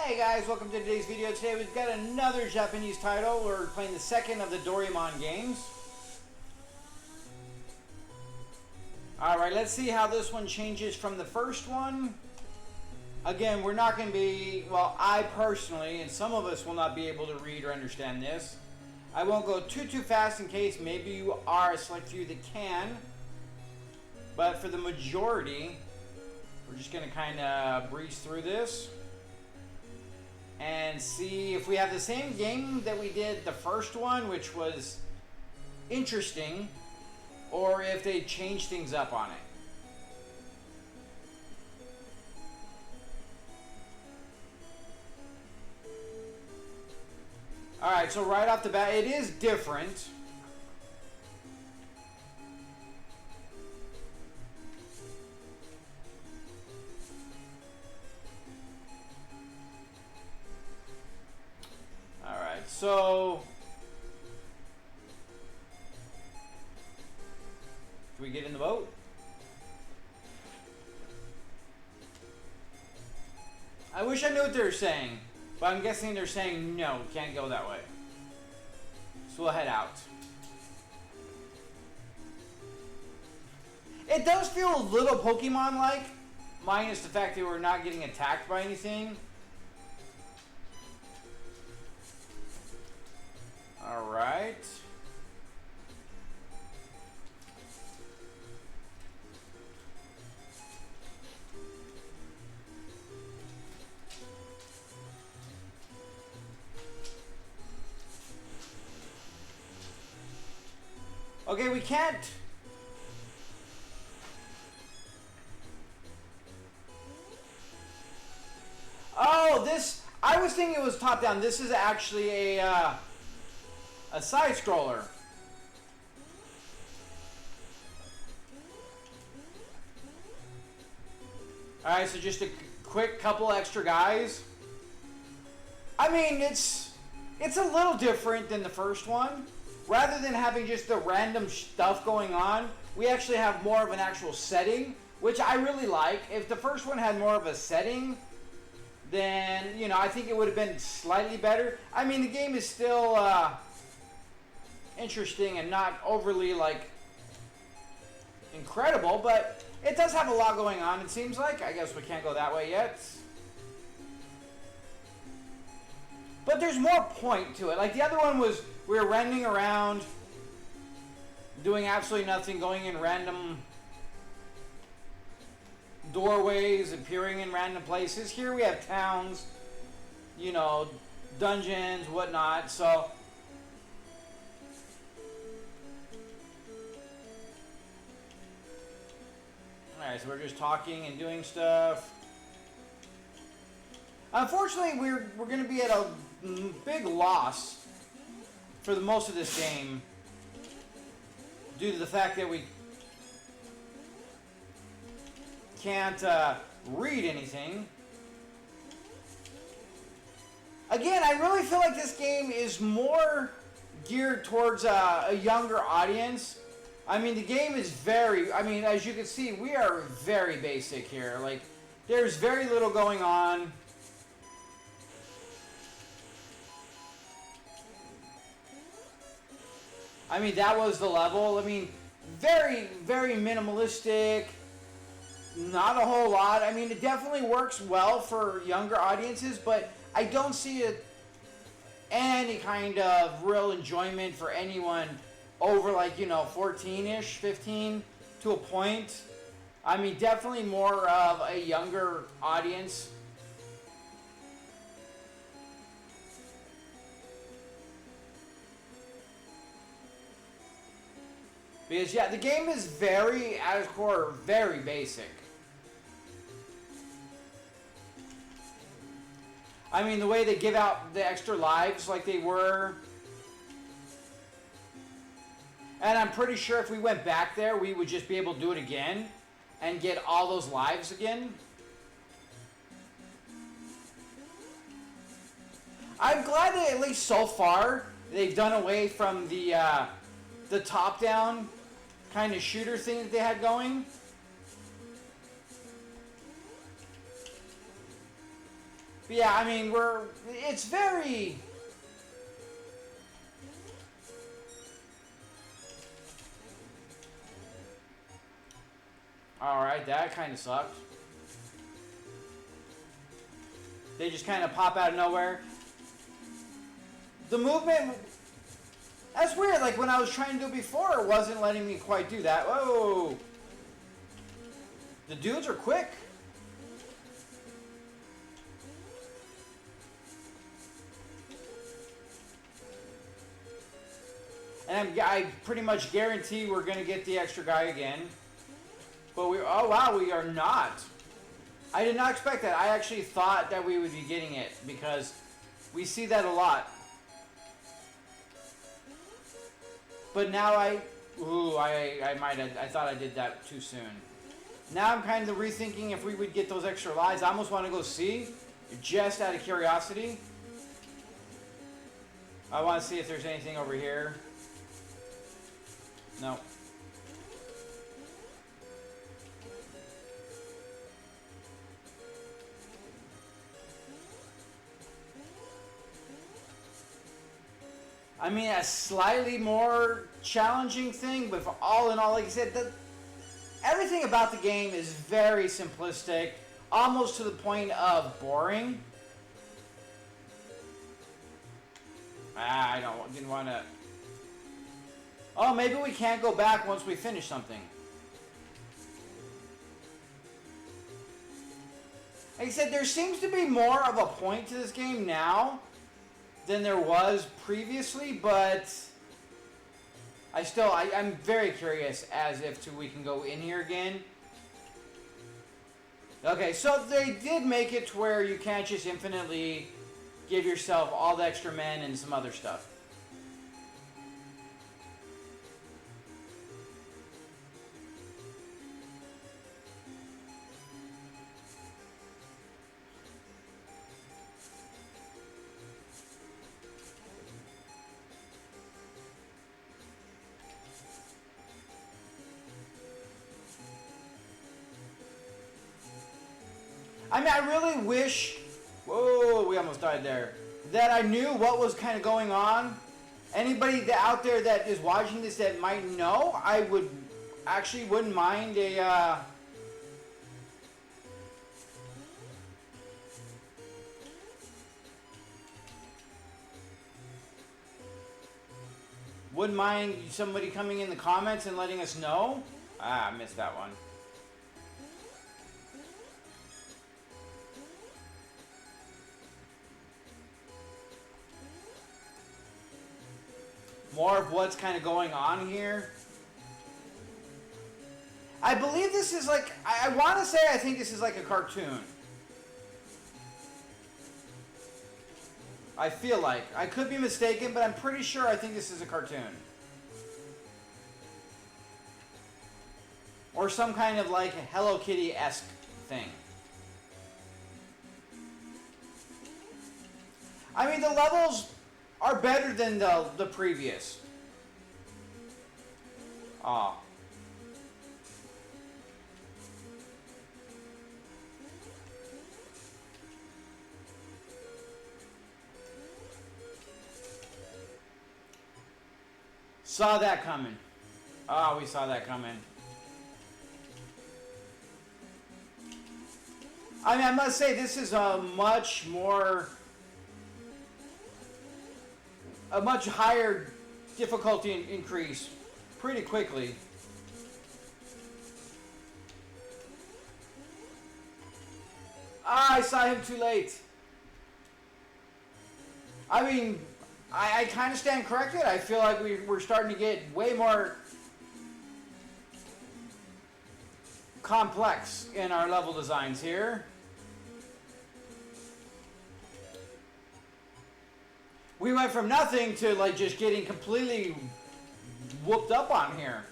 Hey guys, welcome to today's video. Today we've got another Japanese title. We're playing the second of the Doraemon games. Alright, let's see how this one changes from the first one. Again, we're not going to be, well, I personally, and some of us will not be able to read or understand this. I won't go too fast in case maybe you are a select few that can. But for the majority, we're just going to kind of breeze through this and see if we have the same game that we did the first one, which was interesting, or if they change things up on it. Alright, so right off the bat, it is different. Alright, so can we get in the boat? I wish I knew what they were saying, but I'm guessing they're saying no, can't go that way. So we'll head out. It does feel a little Pokemon-like, minus the fact that we're not getting attacked by anything. Alright. Okay, we can't. Oh, this, I was thinking it was top down. This is actually a side scroller. Alright, so just a quick couple extra guys. I mean, it's a little different than the first one. Rather than having just the random stuff going on, we actually have more of an actual setting, which I really like. If the first one had more of a setting, then, you know, I think it would have been slightly better. I mean, the game is still interesting and not overly, like, incredible, but it does have a lot going on, it seems like. I guess we can't go that way yet. But there's more point to it. Like, the other one was, we were running around, doing absolutely nothing, going in random doorways, appearing in random places. Here we have towns, you know, dungeons, whatnot, so. Alright, so we're just talking and doing stuff. Unfortunately, we're going to be at a big loss for the most of this game due to the fact that we can't read anything. Again, I really feel like this game is more geared towards a younger audience. I mean, the game is very, I mean, as you can see, we are very basic here. Like, there's very little going on. I mean, that was the level. I mean, very, very minimalistic. Not a whole lot. I mean, it definitely works well for younger audiences, but I don't see any kind of real enjoyment for anyone over, like, you know, 14-ish, 15 to a point. I mean, definitely more of a younger audience. Because, yeah, the game is very, at its core, very basic. I mean, the way they give out the extra lives like they were. And I'm pretty sure if we went back there, we would just be able to do it again and get all those lives again. I'm glad that at least so far, they've done away from the top-down kind of shooter thing that they had going. But yeah, I mean, it's very... Alright, that kind of sucked. They just kind of pop out of nowhere. The movement... That's weird. Like, when I was trying to do it before, it wasn't letting me quite do that. Whoa! The dudes are quick. And I pretty much guarantee we're going to get the extra guy again. But oh wow, we are not. I did not expect that. I actually thought that we would be getting it because we see that a lot. But now I thought I did that too soon. Now I'm kind of rethinking if we would get those extra lives. I almost want to go see, just out of curiosity. I want to see if there's anything over here. No. I mean, a slightly more challenging thing, but all in all, like I said, everything about the game is very simplistic, almost to the point of boring. I didn't want to... Oh, maybe we can't go back once we finish something. Like I said, there seems to be more of a point to this game now than there was previously, but I'm very curious as if we can go in here again. Okay, so they did make it to where you can't just infinitely give yourself all the extra men and some other stuff. I mean, I really wish... Whoa, we almost died there. That I knew what was kind of going on. Anybody out there that is watching this that might know, I wouldn't mind a... Wouldn't mind somebody coming in the comments and letting us know. I missed that one. More of what's kind of going on here. I believe this is like, I want to say I think this is like a cartoon. I feel like. I could be mistaken, but I'm pretty sure I think this is a cartoon. Or some kind of like Hello Kitty-esque thing. I mean, the levels are better than the previous. Ah. Saw that coming. We saw that coming. I mean, I must say, this is a much higher difficulty increase pretty quickly. I saw him too late. I mean, I kind of stand corrected. I feel like we're starting to get way more complex in our level designs here. We went from nothing to like just getting completely whooped up on here.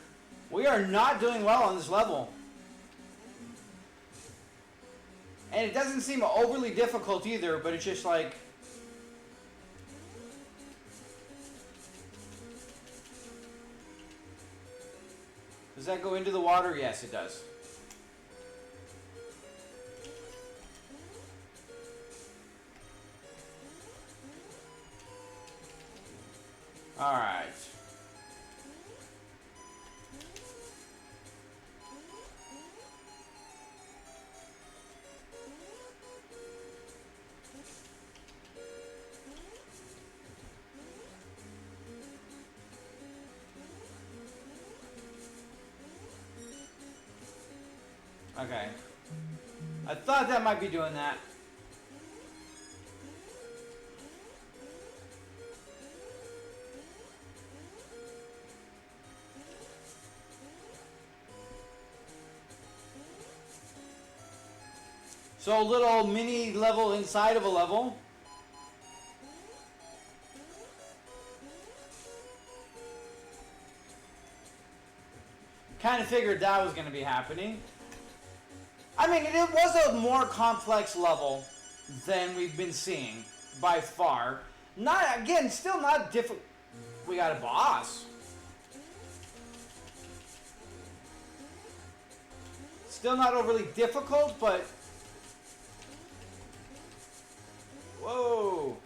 We are not doing well on this level. And it doesn't seem overly difficult either, but it's just like... Does that go into the water? Yes, it does. Alright. Okay. I thought that might be doing that. So a little mini level inside of a level. Kind of figured that was going to be happening. I mean, it was a more complex level than we've been seeing by far. Not, again, still not difficult. We got a boss. Still not overly difficult, but... Whoa.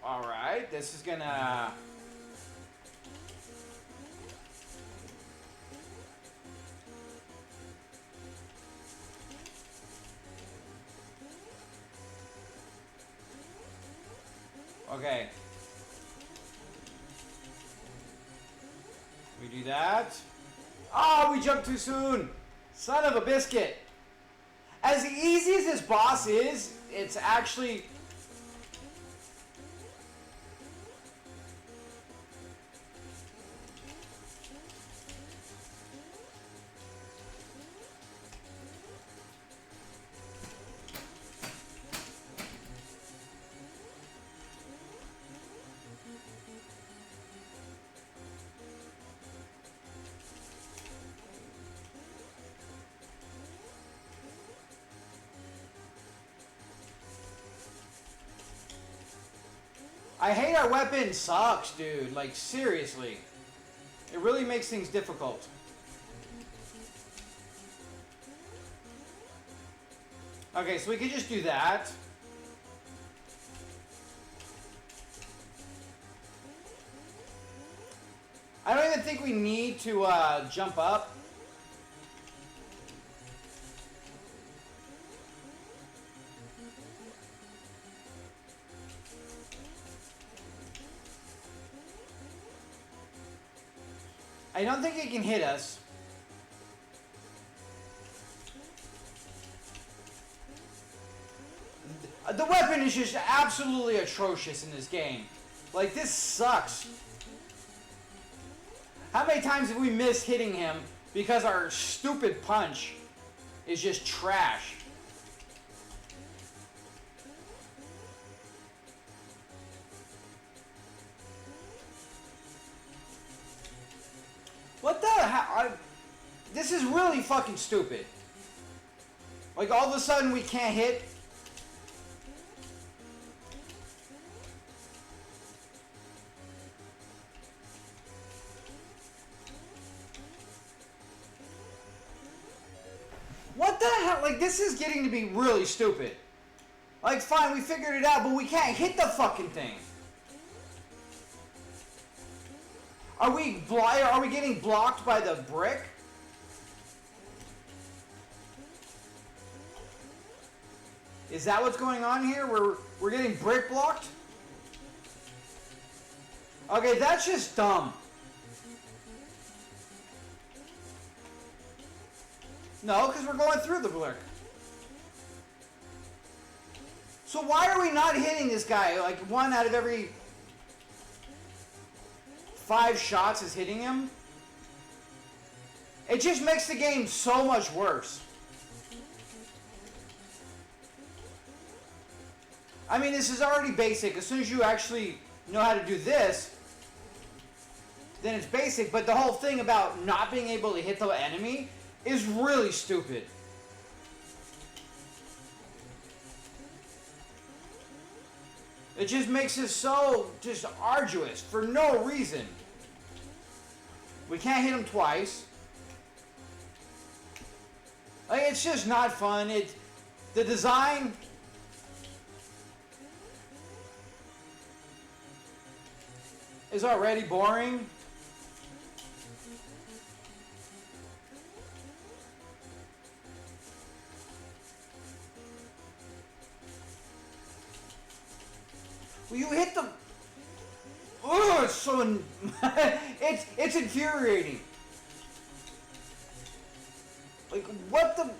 Alright, this is gonna... Okay. We do that. Oh, we jumped too soon. Son of a biscuit. As easy as this boss is, it's actually... I hate our weapon sucks, dude. Like, seriously. It really makes things difficult. Okay, so we could just do that. I don't even think we need to jump up. I don't think it can hit us. The weapon is just absolutely atrocious in this game. Like, this sucks. How many times have we missed hitting him because our stupid punch is just trash? What the hell? This is really fucking stupid. Like, all of a sudden we can't hit. What the hell? Like, this is getting to be really stupid. Like, fine, we figured it out, but we can't hit the fucking thing. Are we getting blocked by the brick? Is that what's going on here? We're getting brick blocked? Okay, that's just dumb. No, because we're going through the brick. So why are we not hitting this guy? Like, 1 out of every 5 shots is hitting him? It just makes the game so much worse. I mean, this is already basic. As soon as you actually know how to do this, then it's basic. But the whole thing about not being able to hit the enemy is really stupid. It just makes it so just arduous for no reason. We can't hit him twice. Like, it's just not fun. The design is already boring. Will you hit the... Oh, it's so... it's infuriating. Like, what the...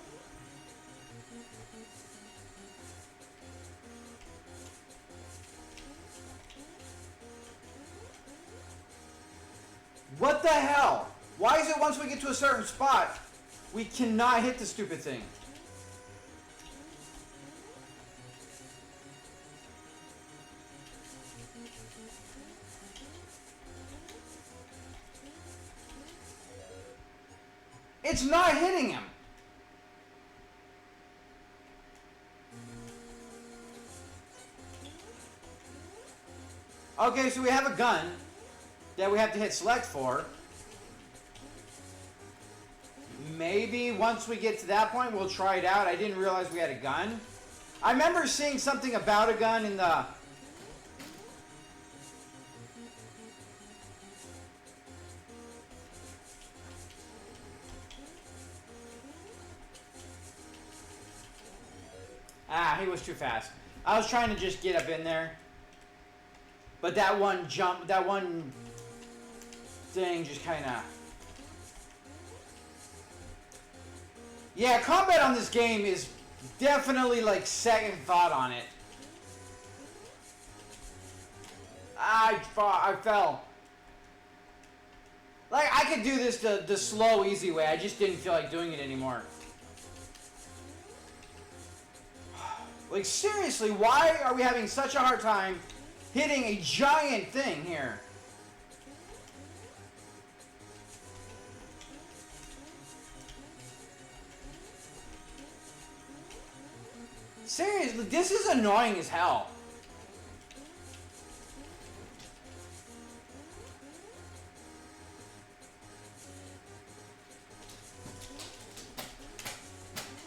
What the hell? Why is it once we get to a certain spot, we cannot hit the stupid thing? It's not hitting him. Okay, so we have a gun that we have to hit select for. Maybe once we get to that point, we'll try it out. I didn't realize we had a gun. I remember seeing something about a gun in the... Ah, he was too fast. I was trying to just get up in there. But that one jump, that one thing just kind of... Yeah, combat on this game is definitely like second thought on it. I fell. Like, I could do this the slow, easy way. I just didn't feel like doing it anymore. Like, seriously, why are we having such a hard time hitting a giant thing here? Seriously, this is annoying as hell.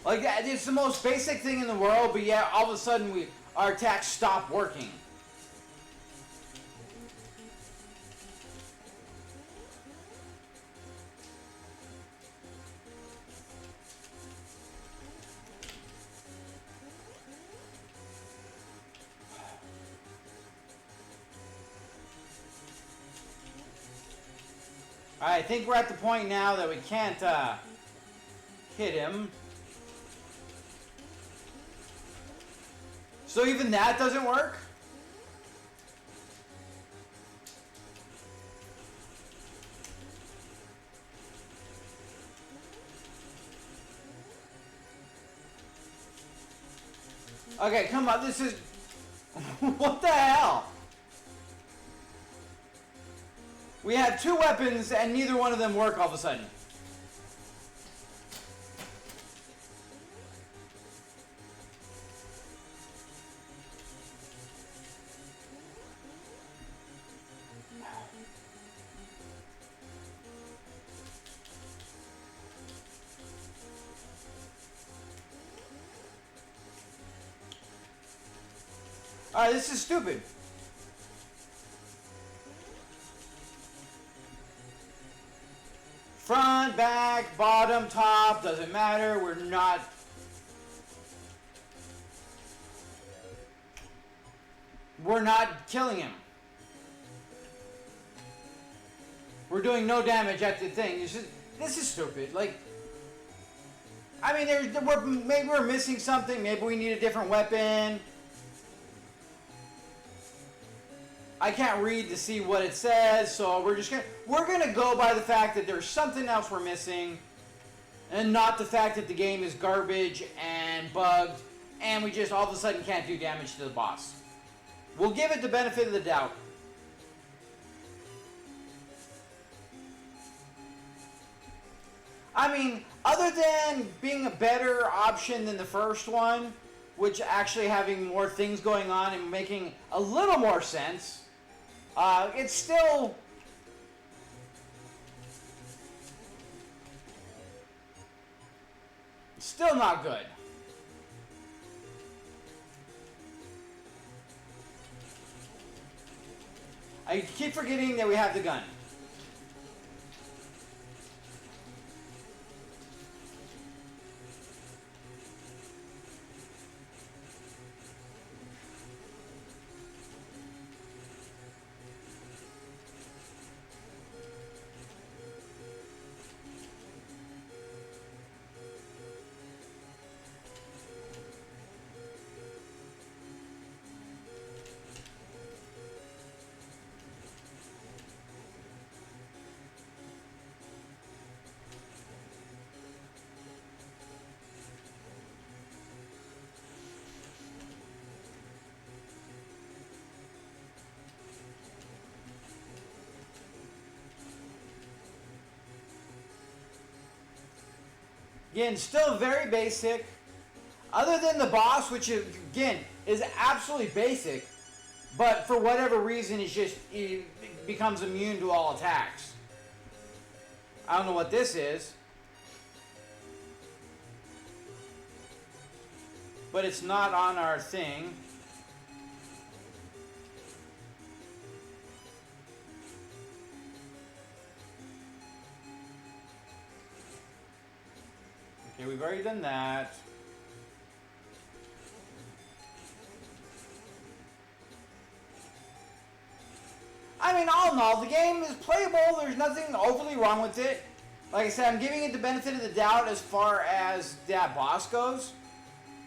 Like, it's the most basic thing in the world, but yeah, all of a sudden our attacks stop working. Alright, I think we're at the point now that we can't hit him. So even that doesn't work? Okay, come on, this is... What the hell? We have two weapons and neither one of them work all of a sudden. Alright, this is stupid. Front, back, bottom, top, doesn't matter. We're not... We're not killing him. We're doing no damage at the thing. This is stupid. Like... I mean, maybe we're missing something. Maybe we need a different weapon. I can't read to see what it says, so we're gonna go by the fact that there's something else we're missing, and not the fact that the game is garbage and bugged, and we just all of a sudden can't do damage to the boss. We'll give it the benefit of the doubt. I mean, other than being a better option than the first one, which actually having more things going on and making a little more sense, it's still not good. I keep forgetting that we have the gun. Again, still very basic. Other than the boss, which again is absolutely basic, but for whatever reason, it becomes immune to all attacks. I don't know what this is, but it's not on our thing. Okay, we've already done that. I mean, all in all, the game is playable. There's nothing overly wrong with it. Like I said, I'm giving it the benefit of the doubt as far as that boss goes.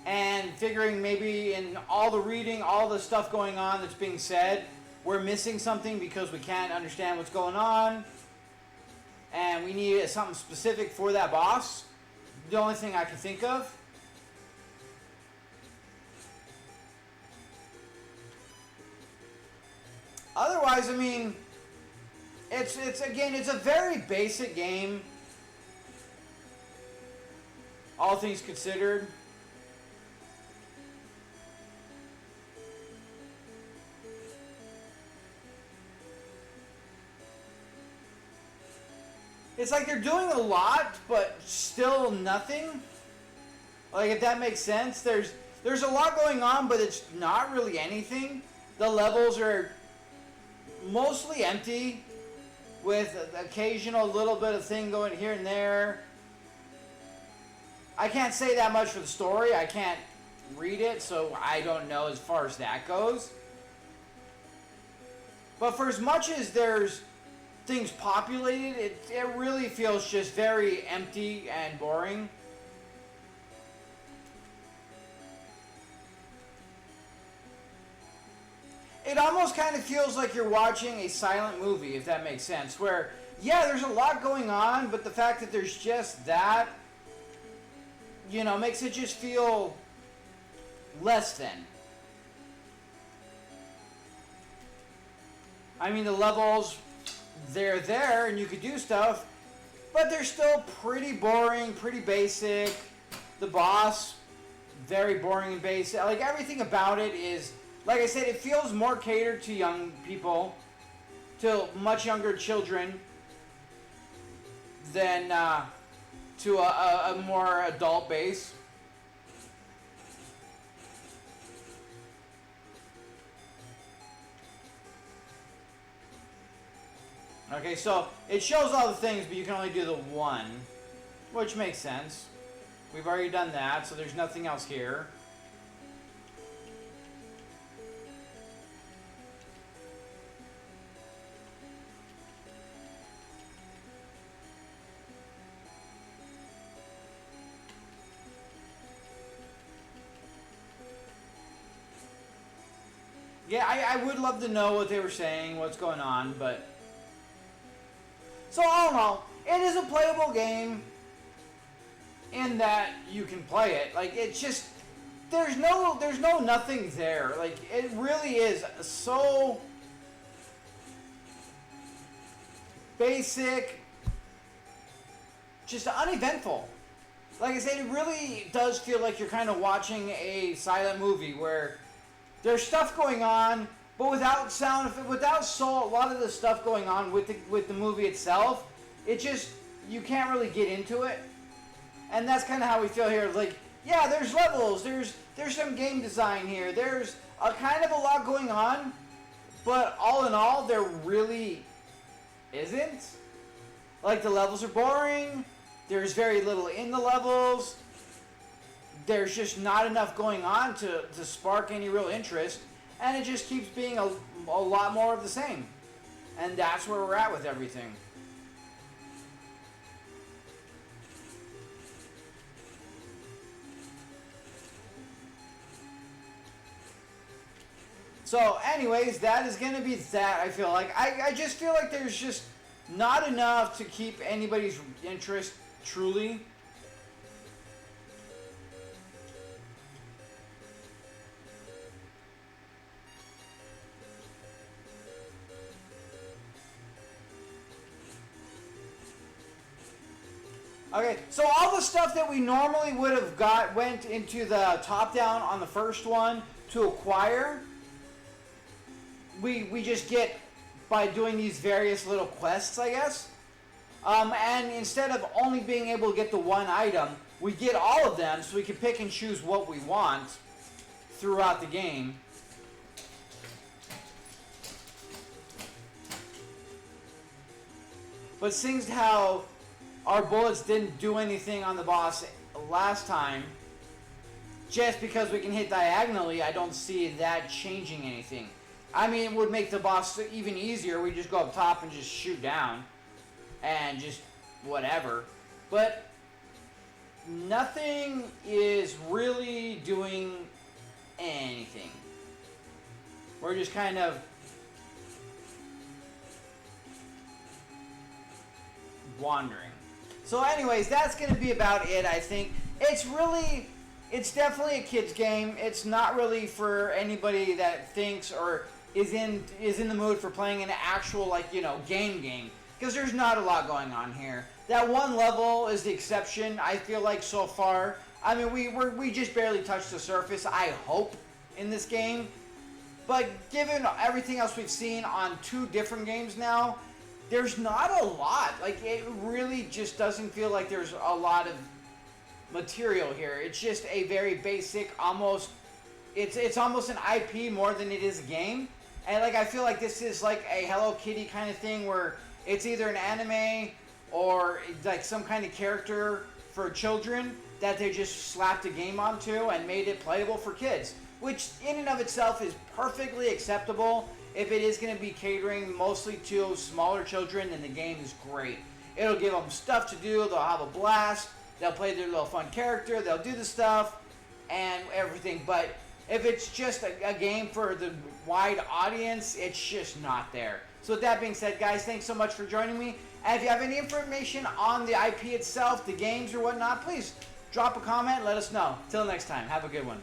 And figuring maybe in all the reading, all the stuff going on that's being said, we're missing something because we can't understand what's going on. And we need something specific for that boss. The only thing I can think of. Otherwise, I mean, it's a very basic game. All things considered. It's like they're doing a lot, but still nothing. Like, if that makes sense. There's a lot going on, but it's not really anything. The levels are mostly empty, with occasional little bit of thing going here and there. I can't say that much for the story. I can't read it, so I don't know as far as that goes. But for as much as there's things populated, it really feels just very empty and boring. It almost kind of feels like you're watching a silent movie, if that makes sense. Where, yeah, there's a lot going on, but the fact that there's just that, you know, makes it just feel less than. I mean, the levels, they're there and you could do stuff, but they're still pretty boring, pretty basic. The boss, very boring and basic. Like, everything about it is, like I said, it feels more catered to young people, to much younger children, than to a more adult base. Okay, so it shows all the things, but you can only do the one, which makes sense. We've already done that, so there's nothing else here. Yeah, I would love to know what they were saying, what's going on, but... So all in all, it is a playable game in that you can play it. Like, it's just... There's no nothing there. Like, it really is so... basic. Just uneventful. Like I said, it really does feel like you're kind of watching a silent movie where... There's stuff going on, but without sound, without a lot of the stuff going on with the movie itself, it just, you can't really get into it. And that's kind of how we feel here. Like, yeah, there's levels, there's some game design here, there's a kind of a lot going on, But all in all, there really isn't. Like, the levels are boring. There's very little in the levels. There's just not enough going on to spark any real interest. And it just keeps being a lot more of the same. And that's where we're at with everything. So, anyways, that is going to be that, I feel like. I just feel like there's just not enough to keep anybody's interest, truly. Okay, so all the stuff that we normally would have got went into the top down on the first one to acquire. We just get by doing these various little quests, I guess. And instead of only being able to get the one item, we get all of them so we can pick and choose what we want throughout the game. But seeing how our bullets didn't do anything on the boss last time, just because we can hit diagonally, I don't see that changing anything. I mean, it would make the boss even easier. We just go up top and just shoot down. And just whatever. But nothing is really doing anything. We're just kind of wandering. So anyways, that's going to be about it, I think. It's definitely a kid's game. It's not really for anybody that thinks or is in the mood for playing an actual, like, you know, game. Because there's not a lot going on here. That one level is the exception, I feel like, so far. I mean, we just barely touched the surface, I hope, in this game. But given everything else we've seen on 2 different games now, there's not a lot. Like, it really just doesn't feel like there's a lot of material here. It's just a very basic, almost... It's almost an IP more than it is a game. And, like, I feel like this is like a Hello Kitty kind of thing where it's either an anime or like some kind of character for children that they just slapped a game onto and made it playable for kids, which in and of itself is perfectly acceptable. If it is going to be catering mostly to smaller children, then the game is great. It'll give them stuff to do, they'll have a blast, they'll play their little fun character, they'll do the stuff and everything. But if it's just a game for the wide audience, it's just not there. So with that being said, guys, thanks so much for joining me. And if you have any information on the IP itself, the games or whatnot, please drop a comment, let us know. Till next time, have a good one.